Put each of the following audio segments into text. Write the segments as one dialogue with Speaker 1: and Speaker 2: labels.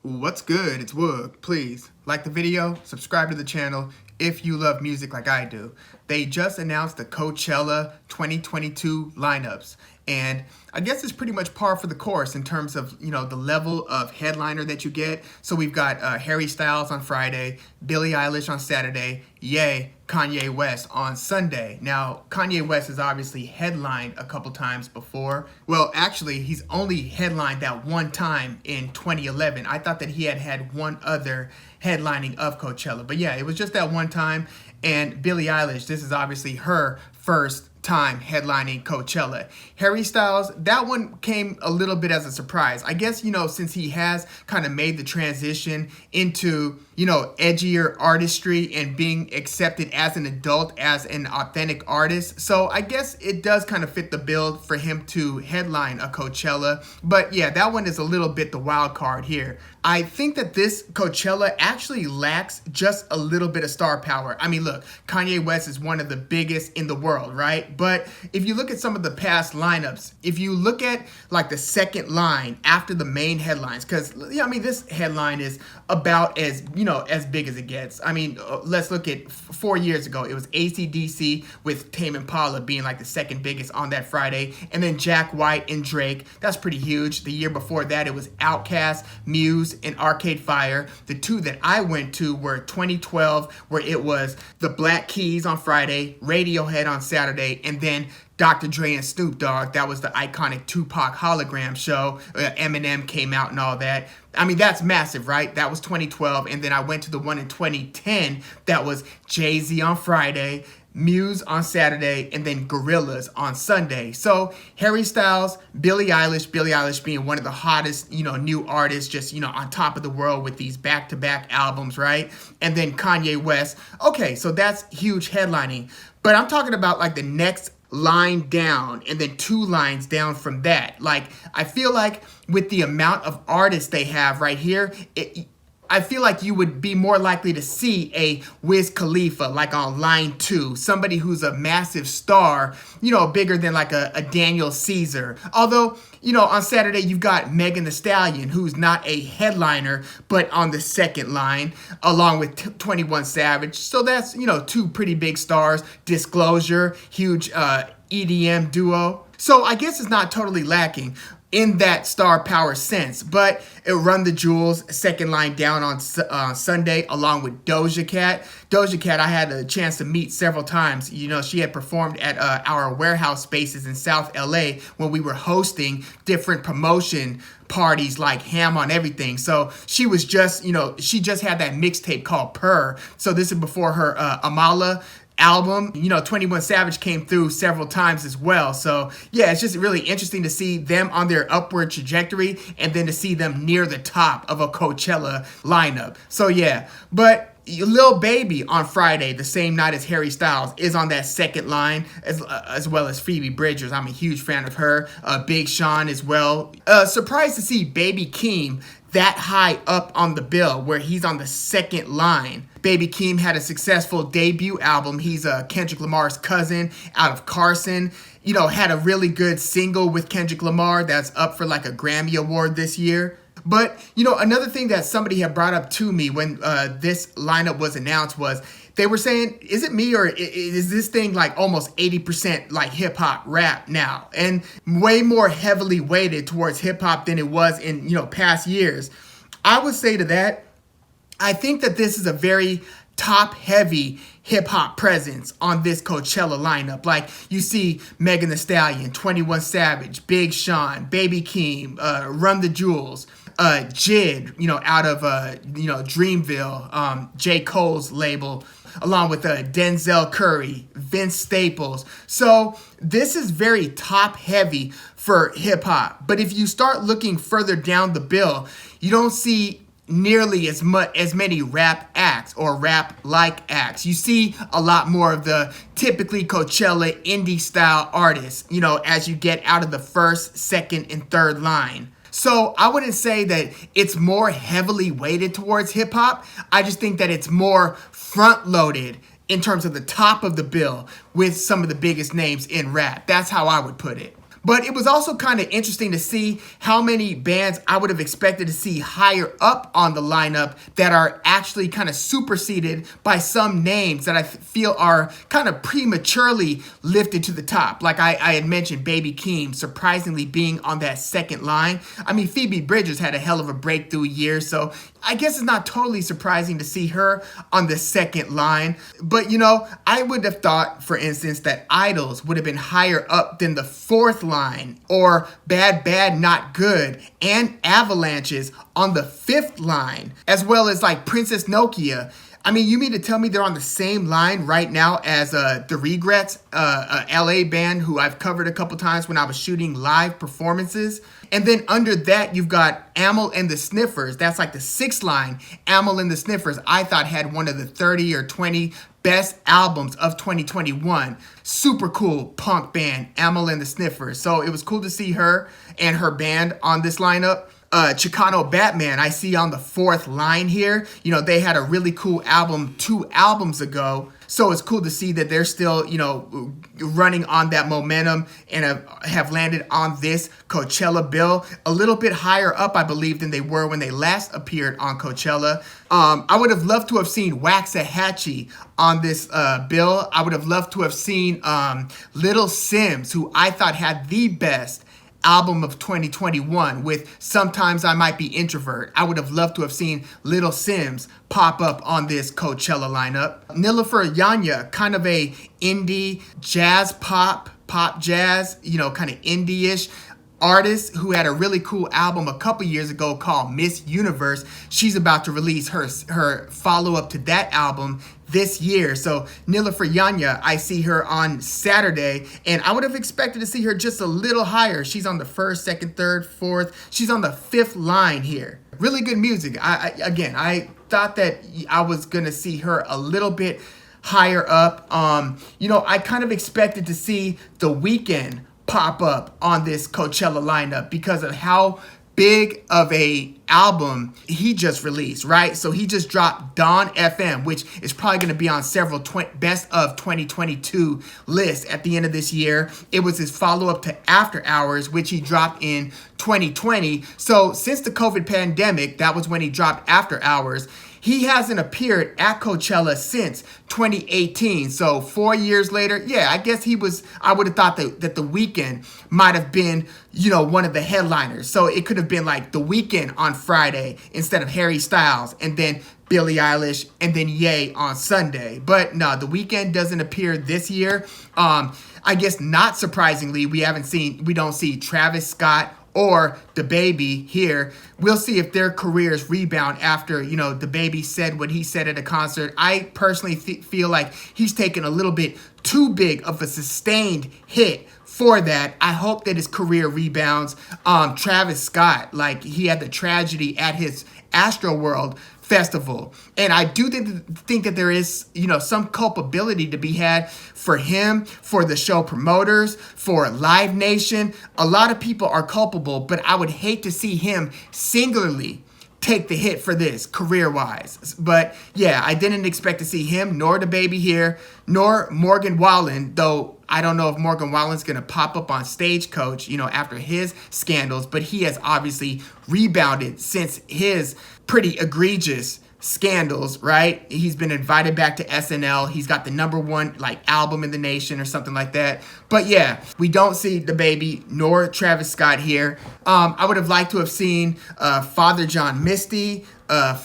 Speaker 1: What's good? It's Woog. Please like the video, subscribe to the channel if you love music like I do. They just announced the Coachella 2022 lineups, and I guess it's pretty much par for the course in terms of, the level of headliner that you get. So we've got Harry Styles on Friday, Billie Eilish on Saturday, Kanye West on Sunday. Now, Kanye West has obviously headlined a couple times before. Well, actually, he's only headlined that one time in 2011. I thought that he had one other headlining of Coachella. But yeah, it was just that one time. And Billie Eilish, this is obviously her first time headlining Coachella. Harry Styles, that one came a little bit as a surprise. I guess, since he has kind of made the transition into, edgier artistry and being accepted as an adult, as an authentic artist. So I guess it does kind of fit the bill for him to headline a Coachella. But yeah, that one is a little bit the wild card here. I think that this Coachella actually lacks just a little bit of star power. I mean, look, Kanye West is one of the biggest in the world, right? But if you look at some of the past lineups, if you look at like the second line after the main headlines, because this headline is about as big as it gets. I mean, let's look at 4 years ago. It was AC/DC with Tame Impala being like the second biggest on that Friday, and then Jack White and Drake. That's pretty huge. The year before that, it was Outkast, Muse, and Arcade Fire. The two that I went to were 2012, where it was the Black Keys on Friday, Radiohead on Saturday, and then Dr. Dre and Snoop Dogg. That was the iconic Tupac hologram show. Eminem came out and all that. I mean, that's massive, right? That was 2012. And then I went to the one in 2010 that was Jay-Z on Friday, Muse on Saturday, and then Gorillaz on Sunday. So Harry Styles, Billie Eilish being one of the hottest, new artists, just, on top of the world with these back-to-back albums, right? And then Kanye West. Okay, so that's huge headlining. But I'm talking about like the next line down and then two lines down from that. Like, I feel like with the amount of artists they have right here, I feel like you would be more likely to see a Wiz Khalifa like on line 2, somebody who's a massive star, bigger than like a Daniel Caesar. Although, on Saturday you've got Megan Thee Stallion, who's not a headliner, but on the second line, along with 21 Savage. So that's, two pretty big stars. Disclosure, huge EDM duo. So I guess it's not totally lacking in that star power sense, but it Run the Jewels, second line down on Sunday, along with Doja Cat. Doja Cat, I had a chance to meet several times. She had performed at our warehouse spaces in South LA when we were hosting different promotion parties like Ham on Everything. So she was just, she just had that mixtape called Purr. So this is before her Amala album. 21 Savage came through several times as well. So yeah, it's just really interesting to see them on their upward trajectory and then to see them near the top of a Coachella lineup. So yeah, but Lil Baby on Friday, the same night as Harry Styles, is on that second line, as well as Phoebe Bridgers. I'm a huge fan of her. Big Sean as well. Surprised to see Baby Keem that high up on the bill, where he's on the second line. Baby Keem had a successful debut album. He's Kendrick Lamar's cousin out of Carson. Had a really good single with Kendrick Lamar that's up for like a Grammy Award this year. But, another thing that somebody had brought up to me when this lineup was announced was they were saying, is it me or is this thing like almost 80% like hip hop rap now? And way more heavily weighted towards hip hop than it was in, past years. I would say to that, I think that this is a very top heavy hip hop presence on this Coachella lineup. Like, you see Megan Thee Stallion, 21 Savage, Big Sean, Baby Keem, Run the Jewels, Jid, out of, Dreamville, J. Cole's label, along with Denzel Curry, Vince Staples. So this is very top heavy for hip hop. But if you start looking further down the bill, you don't see nearly as many rap acts or rap like acts. You see a lot more of the typically Coachella indie style artists, as you get out of the first, second, and third line. So I wouldn't say that it's more heavily weighted towards hip hop. I just think that it's more front loaded in terms of the top of the bill with some of the biggest names in rap. That's how I would put it. But it was also kind of interesting to see how many bands I would have expected to see higher up on the lineup that are actually kind of superseded by some names that I feel are kind of prematurely lifted to the top. Like I had mentioned, Baby Keem surprisingly being on that second line. I mean, Phoebe Bridgers had a hell of a breakthrough year, so I guess it's not totally surprising to see her on the second line. But, you know, I would have thought, for instance, that Idols would have been higher up than the fourth line, or Bad Bad Not Good and Avalanches on the fifth line, as well as like Princess Nokia. I mean, you mean to tell me they're on the same line right now as The Regrets, a LA band who I've covered a couple times when I was shooting live performances? And then under that, you've got Amyl and the Sniffers. That's like the sixth line. Amyl and the Sniffers, I thought, had one of the 30 or 20 best albums of 2021. Super cool punk band, Amyl and the Sniffers. So it was cool to see her and her band on this lineup. Chicano Batman, I see on the fourth line here. You know, they had a really cool album 2 albums ago. So it's cool to see that they're still, you know, running on that momentum and have landed on this Coachella bill. A little bit higher up, I believe, than they were when they last appeared on Coachella. I would have loved to have seen Waxahachie on this bill. I would have loved to have seen Little Sims, who I thought had the best album of 2021 with Sometimes I Might Be Introvert. I would have loved to have seen Little Sims pop up on this Coachella lineup. Nilüfer Yanya, kind of a indie jazz pop jazz, you know, kind of indie-ish artist who had a really cool album a couple years ago called Miss Universe. She's about to release her follow-up to that album this year. So Nilüfer Yanya, I see her on Saturday, and I would have expected to see her just a little higher. She's on the first, second, third, fourth. She's on the fifth line here. Really good music. I thought that I was gonna see her a little bit higher up. You know, I kind of expected to see The Weeknd pop up on this Coachella lineup because of how big of a album he just released, right? So he just dropped Dawn FM, which is probably going to be on several best of 2022 lists at the end of this year. It was his follow-up to After Hours, which he dropped in 2020. So since the COVID pandemic, that was when he dropped After Hours. He hasn't appeared at Coachella since 2018. So 4 years later, yeah, I guess I would have thought that The Weeknd might have been, you know, one of the headliners. So it could have been like The Weeknd on Friday instead of Harry Styles, and then Billie Eilish, and then Ye on Sunday. But no, The Weeknd doesn't appear this year. I guess not surprisingly, we don't see Travis Scott or The Baby here. We'll see if their careers rebound after, you know, The Baby said what he said at a concert. I personally feel like he's taken a little bit too big of a sustained hit for that. I hope that his career rebounds. Travis Scott, like, he had the tragedy at his Astroworld festival, and I do think that there is, you know, some culpability to be had for him, for the show promoters, for Live Nation. A lot of people are culpable, but I would hate to see him singularly take the hit for this career-wise. But yeah, I didn't expect to see him, nor The Baby here, nor Morgan Wallen, though I don't know if Morgan Wallen's going to pop up on Stagecoach, you know, after his scandals, but he has obviously rebounded since his pretty egregious scandals, right? He's been invited back to SNL. He's got the #1 like album in the nation or something like that. But yeah, we don't see The Baby nor Travis Scott here. I would have liked to have seen Father John Misty,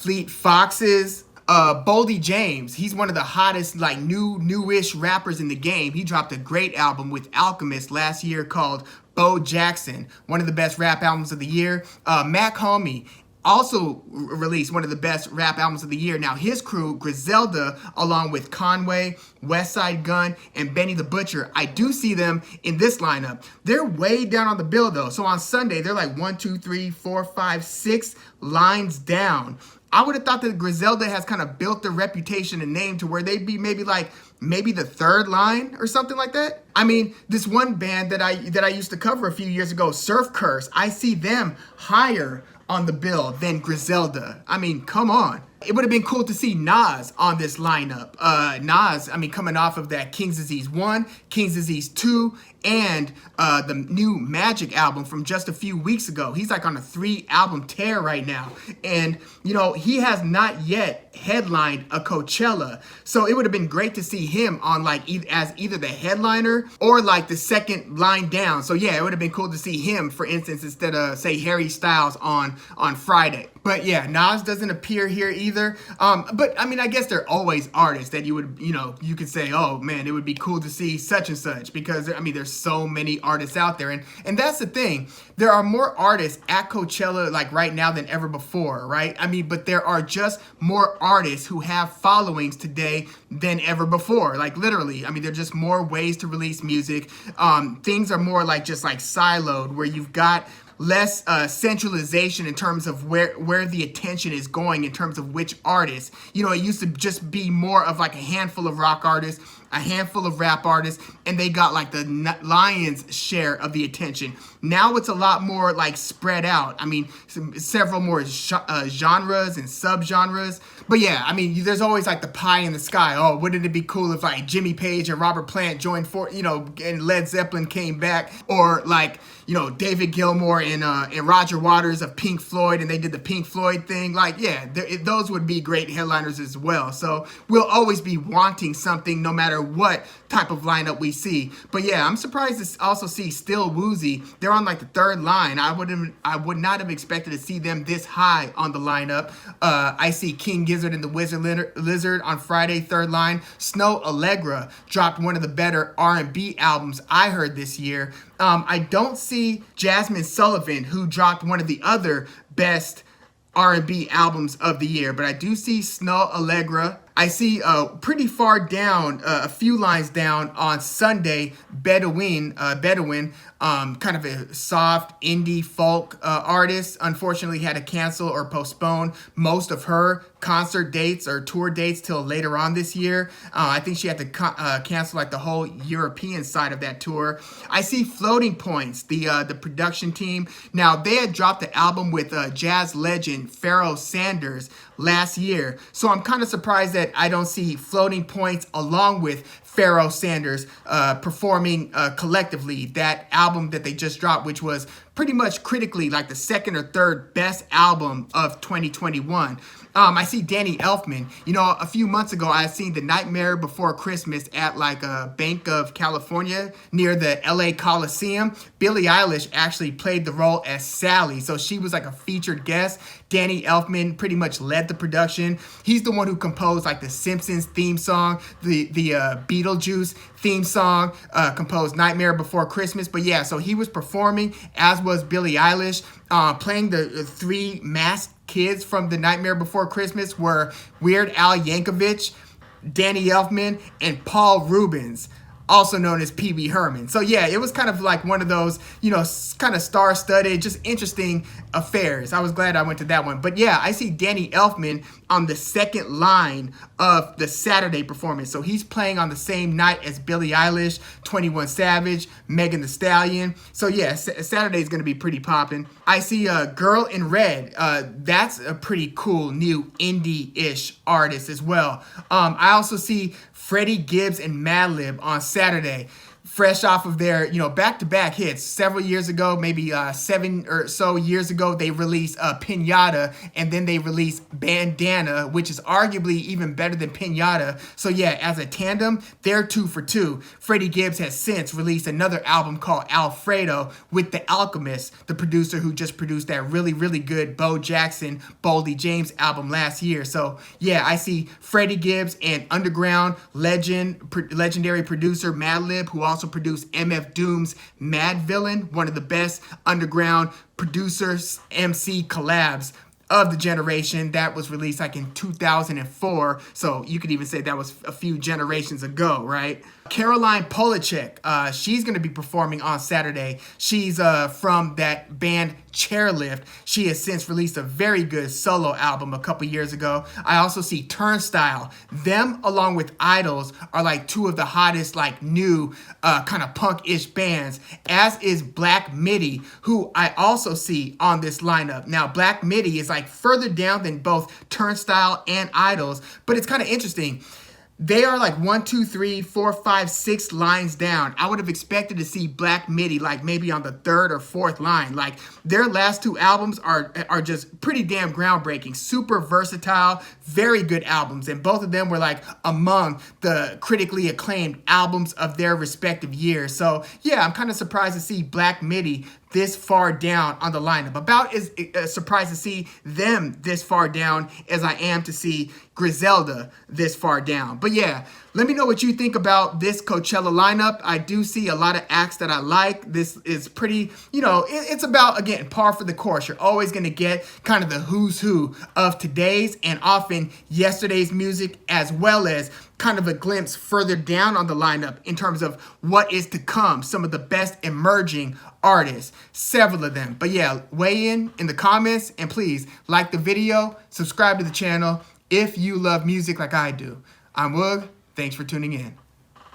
Speaker 1: Fleet Foxes, Boldy James. He's one of the hottest, like, newish rappers in the game. He dropped a great album with Alchemist last year called Bo Jackson, one of the best rap albums of the year. Mac Homie also released one of the best rap albums of the year. Now, his crew, Griselda, along with Conway, Westside Gunn, and Benny the Butcher, I do see them in this lineup. They're way down on the bill, though. So on Sunday, they're like 1, 2, 3, 4, 5, 6 lines down. I would have thought that Griselda has kind of built their reputation and name to where they'd be maybe the third line or something like that. I mean, this one band that I used to cover a few years ago, Surf Curse, I see them higher on the bill than Griselda. I mean, come on. It would have been cool to see Nas on this lineup. Nas, I mean, coming off of that King's Disease 1, King's Disease 2, and the new Magic album from just a few weeks ago. He's like on a 3-album tear right now. And, you know, he has not yet headlined a Coachella. So it would have been great to see him on like as either the headliner or like the second line down. So yeah, it would have been cool to see him, for instance, instead of say Harry Styles on Friday. But yeah, Nas doesn't appear here either. But I mean, I guess there are always artists that you would, you know, you could say, oh man, it would be cool to see such and such, because I mean, there's so many artists out there. And that's the thing. There are more artists at Coachella like right now than ever before, right? I mean, but there are just more artists who have followings today than ever before. Like literally, I mean, there are just more ways to release music. Things are more like just like siloed, where you've got less centralization in terms of where the attention is going in terms of which artists. You know, it used to just be more of like a handful of rock artists, a handful of rap artists, and they got like the lion's share of the attention. Now it's a lot more like spread out. I mean, several more genres and subgenres. But yeah, I mean, there's always like the pie in the sky. Oh, wouldn't it be cool if like Jimmy Page and Robert Plant joined you know, and Led Zeppelin came back, or like, you know, David Gilmour and Roger Waters of Pink Floyd, and they did the Pink Floyd thing. Like, yeah, those would be great headliners as well. So we'll always be wanting something no matter what type of lineup we see. But yeah, I'm surprised to also see Still Woozy. They're on like the third line. I would not have expected to see them this high on the lineup. I see King Gizzard and the Wizard Lizard on Friday, third line. Snow Allegra dropped one of the better R&B albums I heard this year. I don't see Jasmine Sullivan, who dropped one of the other best R&B albums of the year, but I do see Snow Allegra. I see pretty far down, a few lines down on Sunday, Bedouin, kind of a soft indie folk artist, unfortunately had to cancel or postpone most of her concert dates or tour dates till later on this year. I think she had to cancel like the whole European side of that tour. I see Floating Points, the production team. Now, they had dropped the album with jazz legend Pharoah Sanders last year. So I'm kind of surprised that I don't see Floating Points along with Pharoah Sanders performing collectively that album that they just dropped, which was pretty much critically like the second or third best album of 2021. I see Danny Elfman. You know, a few months ago, I seen The Nightmare Before Christmas at like a Bank of California near the LA Coliseum. Billie Eilish actually played the role as Sally. So she was like a featured guest. Danny Elfman pretty much led the production. He's the one who composed like the Simpsons theme song, the Beetlejuice theme song, composed Nightmare Before Christmas. But yeah, so he was performing, as was Billie Eilish. Playing the three masked kids from The Nightmare Before Christmas were Weird Al Yankovic, Danny Elfman, and Paul Rubens, also known as Pee-wee Herman. So yeah, it was kind of like one of those, you know, kind of star-studded, just interesting affairs. I was glad I went to that one. But yeah, I see Danny Elfman on the second line of the Saturday performance. So he's playing on the same night as Billie Eilish, 21 Savage, Megan Thee Stallion. So yeah, Saturday is going to be pretty popping. I see Girl in Red. That's a pretty cool new indie-ish artist as well. I also see Freddie Gibbs and Madlib on Saturday, fresh off of their, you know, back-to-back hits. Several years ago, maybe 7 or so years ago, they released Pinata, and then they released Bandana, which is arguably even better than Pinata. So yeah, as a tandem, they're 2 for 2. Freddie Gibbs has since released another album called Alfredo with The Alchemist, the producer who just produced that really, really good Bo Jackson, Boldy James album last year. So yeah, I see Freddie Gibbs and underground legendary producer Madlib, who also produced MF Doom's Mad Villain, one of the best underground producers MC collabs of the generation that was released like in 2004. So you could even say that was a few generations ago, right? Caroline Polachek, she's going to be performing on Saturday. She's from that band Chairlift. She has since released a very good solo album a couple years ago. I also see Turnstile. Them, along with Idols, are like two of the hottest like new kind of punk-ish bands, as is Black Midi, who I also see on this lineup. Now, Black Midi is like further down than both Turnstile and Idols, but it's kind of interesting. They are like 1, 2, 3, 4, 5, 6 lines down. I would have expected to see Black Midi like maybe on the 3rd or 4th line. Like their last 2 albums are just pretty damn groundbreaking, super versatile, very good albums. And both of them were like among the critically acclaimed albums of their respective years. So yeah, I'm kind of surprised to see Black Midi this far down on the lineup. About as surprised to see them this far down as I am to see Griselda this far down. But yeah, let me know what you think about this Coachella lineup. I do see a lot of acts that I like. This is pretty, it's about, again, par for the course. You're always going to get kind of the who's who of today's and often yesterday's music, as well as kind of a glimpse further down on the lineup in terms of what is to come, some of the best emerging artists, several of them. But yeah, weigh in the comments, and please like the video, subscribe to the channel if you love music like I do. I'm Woog. Thanks for tuning in.